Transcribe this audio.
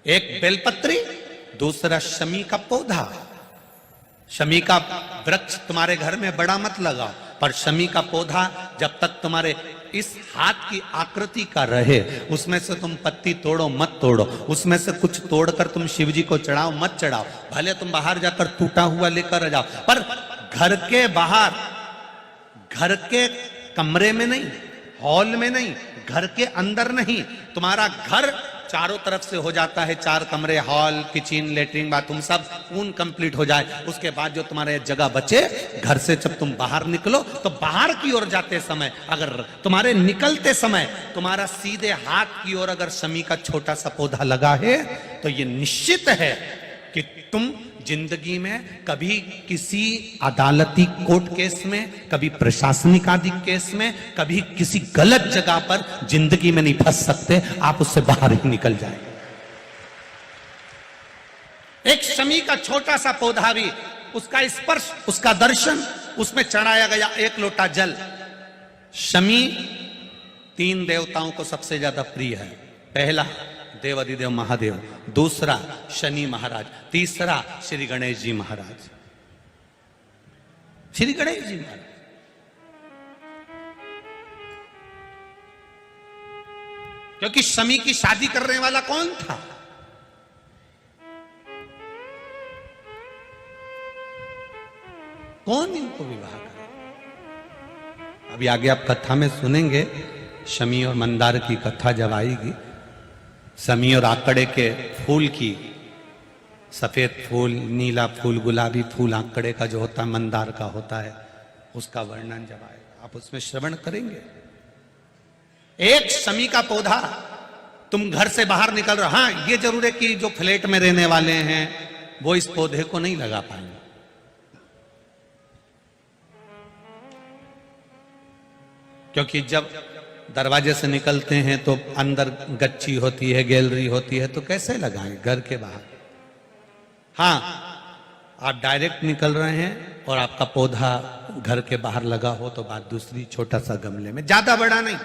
एक बेलपत्री, दूसरा शमी का पौधा। शमी का वृक्ष तुम्हारे घर में बड़ा मत लगाओ, पर शमी का पौधा जब तक तुम्हारे इस हाथ की आकृति का रहे, उसमें से तुम पत्ती तोड़ो मत तोड़ो, उसमें से कुछ तोड़कर तुम शिव जी को चढ़ाओ मत चढ़ाओ। भले तुम बाहर जाकर टूटा हुआ लेकर आ जाओ, पर घर के बाहर, घर के कमरे में नहीं, हॉल में नहीं, घर के अंदर नहीं। तुम्हारा घर चारों तरफ से हो जाता है, 4 कमरे, हॉल, किचन, लेटरिन, बाथरूम सब पूर्ण कंप्लीट हो जाए, उसके बाद जो तुम्हारे जगह बचे, घर से जब तुम बाहर निकलो तो बाहर की ओर जाते समय, अगर तुम्हारे निकलते समय तुम्हारा सीधे हाथ की ओर अगर शमी का छोटा सा पौधा लगा है, तो ये निश्चित है कि तुम जिंदगी में कभी किसी अदालती कोर्ट केस में, कभी प्रशासनिक आदि केस में, कभी किसी गलत जगह पर जिंदगी में नहीं फंस सकते, आप उससे बाहर ही निकल जाए। एक शमी का छोटा सा पौधा भी, उसका स्पर्श, उसका दर्शन, उसमें चढ़ाया गया 1 लोटा जल। शमी 3 देवताओं को सबसे ज्यादा प्रिय है। पहला देवाधिदेव महादेव, दूसरा शनि महाराज, तीसरा श्री गणेश जी महाराज। श्री गणेश जी महाराज क्योंकि शमी की शादी करने वाला कौन था? कौन इनको विवाह करे? अभी आगे आप कथा में सुनेंगे, शमी और मंदार की कथा जब आएगी, शमी और आकड़े के फूल की, सफेद फूल, नीला फूल, गुलाबी फूल आकड़े का जो होता है, मंदार का होता है, उसका वर्णन जब आएगा आप उसमें श्रवण करेंगे। एक शमी का पौधा, तुम घर से बाहर निकल रहे, हाँ ये जरूर है कि जो फ्लैट में रहने वाले हैं वो इस पौधे को नहीं लगा पाएंगे, क्योंकि जब दरवाजे से निकलते हैं तो अंदर गच्ची होती है, गैलरी होती है, तो कैसे लगाएं घर के बाहर। हाँ, आप डायरेक्ट निकल रहे हैं और आपका पौधा घर के बाहर लगा हो तो बात दूसरी, छोटा सा गमले में, ज्यादा बड़ा नहीं,